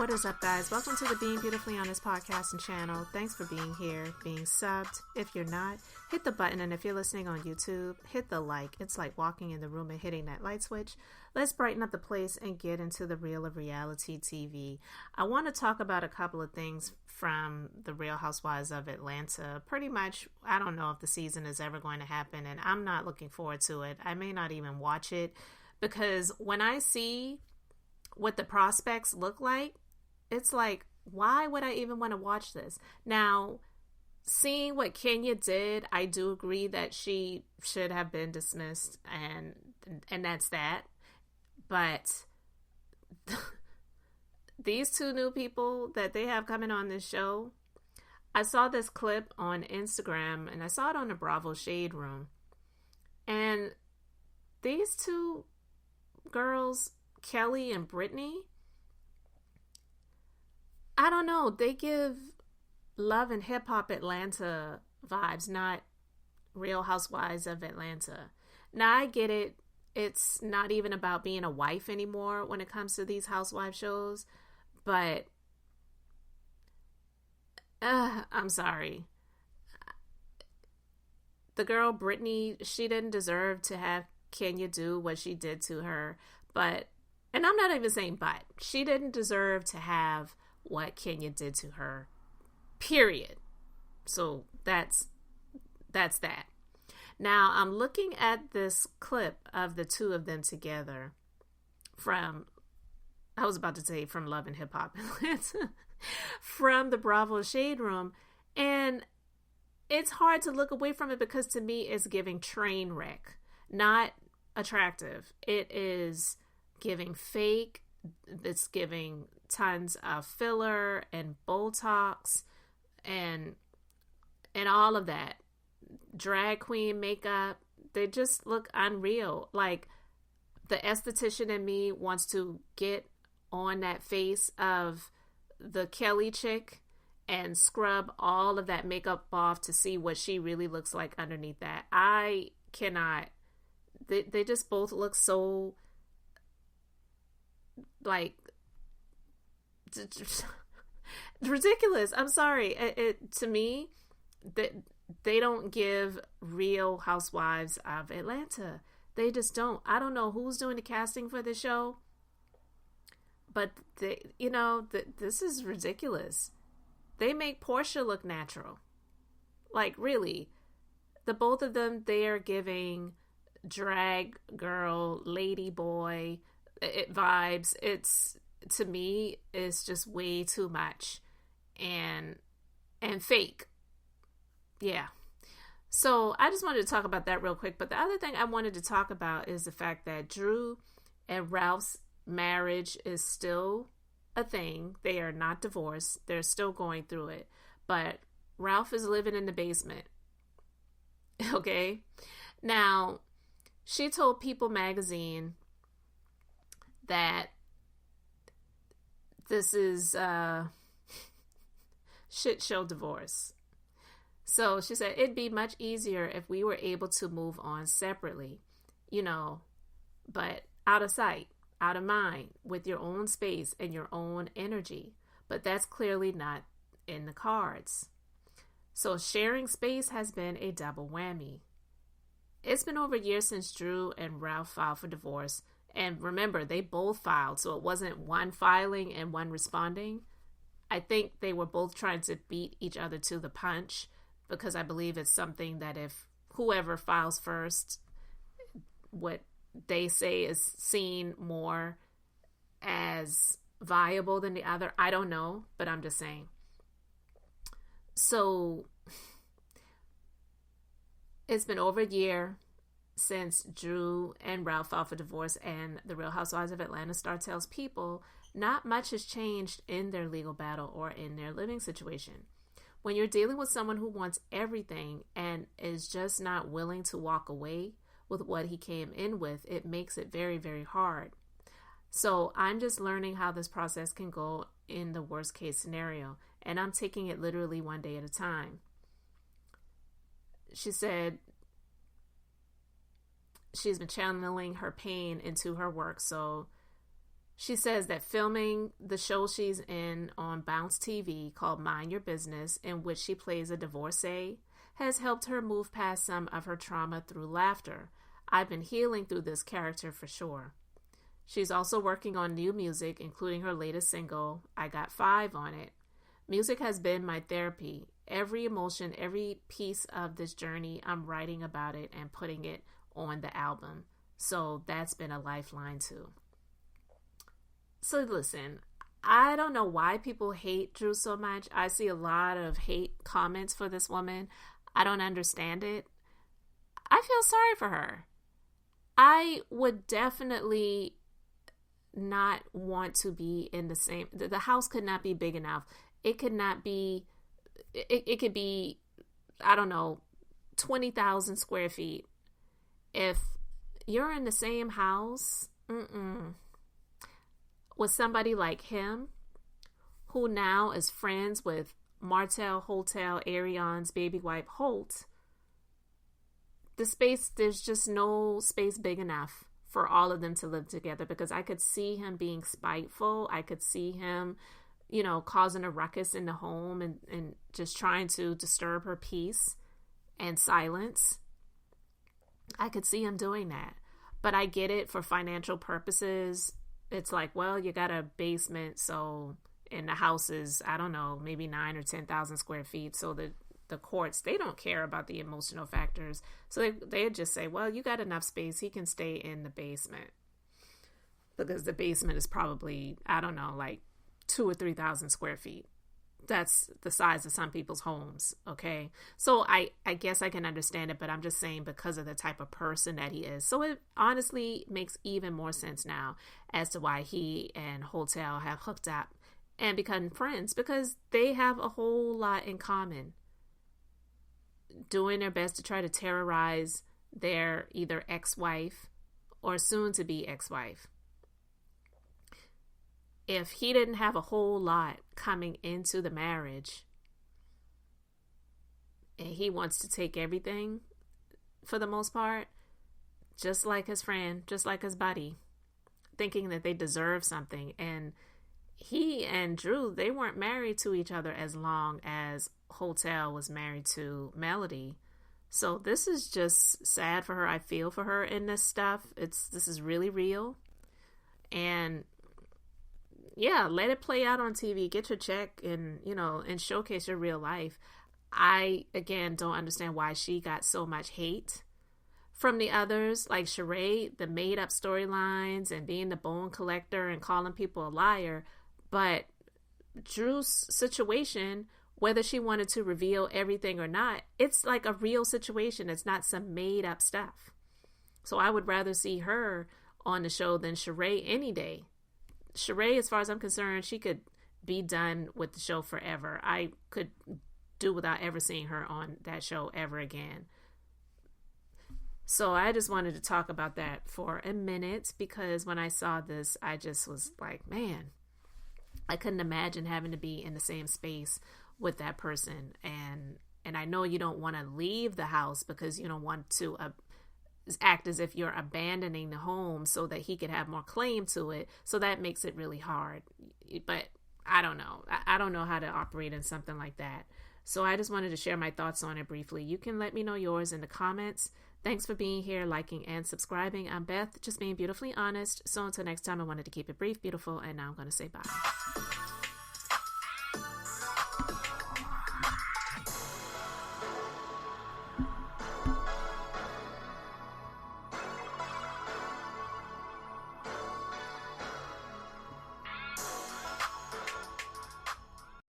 What is up, guys? Welcome to the Being Beautifully Honest podcast and channel. Thanks for being here, being subbed. If you're not, hit the button, and if you're listening on YouTube, hit the like. It's like walking in the room and hitting that light switch. Let's brighten up the place and get into the real of reality TV. I want to talk about a couple of things from the Real Housewives of Atlanta. Pretty much, I don't know if the season is ever going to happen, and I'm not looking forward to it. I may not even watch it, because when I see what the prospects look like, it's like, why would I even want to watch this? Now, seeing what Kenya did, I do agree that she should have been dismissed, and that's that. But these two new people that they have coming on this show, I saw this clip on Instagram, and I saw it on the Bravo Shade Room. And these two girls, Kelly and Brittany, I don't know, they give Love and Hip Hop Atlanta vibes, not Real Housewives of Atlanta. Now, I get it. It's not even about being a wife anymore when it comes to these housewife shows, but I'm sorry. The girl, Brittany, she didn't deserve to have Kenya do what she did to her, and I'm not even saying but, she didn't deserve to have what Kenya did to her, period. So that's that. Now, I'm looking at this clip of the two of them together from Love and Hip Hop Atlanta, from the Bravo Shade Room, and it's hard to look away from it because to me it's giving train wreck, not attractive. It is giving fake. It's giving tons of filler and Botox and all of that. Drag queen makeup. They just look unreal. Like, the esthetician in me wants to get on that face of the Kelly chick and scrub all of that makeup off to see what she really looks like underneath that. I cannot. They just both look so, like, ridiculous. I'm sorry. To me, they don't give Real Housewives of Atlanta. They just don't. I don't know who's doing the casting for the show, but this is ridiculous. They make Portia look natural. Like, really, the both of them, they are giving drag girl, lady boy vibes. To me, it's just way too much and fake. Yeah. So I just wanted to talk about that real quick. But the other thing I wanted to talk about is the fact that Drew and Ralph's marriage is still a thing. They are not divorced. They're still going through it. But Ralph is living in the basement. Okay? Now, she told People magazine that this is shit show divorce. So she said, it'd be much easier if we were able to move on separately, but out of sight, out of mind, with your own space and your own energy. But that's clearly not in the cards. So sharing space has been a double whammy. It's been over a year since Drew and Ralph filed for divorce. And remember, they both filed, so it wasn't one filing and one responding. I think they were both trying to beat each other to the punch, because I believe it's something that if whoever files first, what they say is seen more as viable than the other. I don't know, but I'm just saying. So it's been over a year since Drew and Ralph filed for divorce, and the Real Housewives of Atlanta star tells People not much has changed in their legal battle or in their living situation. When you're dealing with someone who wants everything and is just not willing to walk away with what he came in with, it makes it very, very hard. So I'm just learning how this process can go in the worst case scenario, and I'm taking it literally one day at a time. She said she's been channeling her pain into her work, so She says that filming the show she's in on Bounce TV called Mind Your Business, in which she plays a divorcee, has helped her move past some of her trauma through laughter. I've been healing through this character for sure. She's also working on new music, including her latest single, I Got 5 on it. Music has been my therapy. Every emotion, every piece of this journey, I'm writing about it and putting it on the album. So that's been a lifeline too. So listen, I don't know why people hate Drew so much. I see a lot of hate comments for this woman. I don't understand it. I feel sorry for her. I would definitely not want to be in the same, the house could not be big enough. It could not be, it could be, I don't know, 20,000 square feet. If you're in the same house, with somebody like him, who now is friends with Martell Hotel Arion's baby wife Holt, there's just no space big enough for all of them to live together, because I could see him being spiteful. I could see him, causing a ruckus in the home and just trying to disturb her peace and silence. I could see him doing that. But I get it for financial purposes. It's like, well, you got a basement, so, and the house is, I don't know, maybe 9 or 10,000 square feet. So the courts, they don't care about the emotional factors. So they'd just say, well, you got enough space. He can stay in the basement. Because the basement is probably, I don't know, like 2,000 or 3,000 square feet. That's the size of some people's homes, okay? So I guess I can understand it, but I'm just saying because of the type of person that he is. So it honestly makes even more sense now as to why he and Hotel have hooked up and become friends, because they have a whole lot in common. Doing their best to try to terrorize their either ex-wife or soon-to-be ex-wife. If he didn't have a whole lot coming into the marriage and he wants to take everything for the most part, just like his friend, just like his buddy, thinking that they deserve something. And he and Drew, they weren't married to each other as long as Hotel was married to Melody. So this is just sad for her. I feel for her in this stuff. This is really real. And yeah, let it play out on TV. Get your check and, and showcase your real life. I, again, don't understand why she got so much hate from the others, like Sheree, the made-up storylines and being the bone collector and calling people a liar. But Drew's situation, whether she wanted to reveal everything or not, it's like a real situation. It's not some made-up stuff. So I would rather see her on the show than Sheree any day. Sheree, as far as I'm concerned, she could be done with the show forever. I could do without ever seeing her on that show ever again. So I just wanted to talk about that for a minute, because when I saw this, I just was like, man, I couldn't imagine having to be in the same space with that person. And I know you don't want to leave the house because you don't want to act as if you're abandoning the home so that he could have more claim to it. So that makes it really hard. But I don't know. I don't know how to operate in something like that. So I just wanted to share my thoughts on it briefly. You can let me know yours in the comments. Thanks for being here, liking, and subscribing. I'm Beth, just being beautifully honest. So until next time, I wanted to keep it brief, beautiful, and now I'm going to say bye.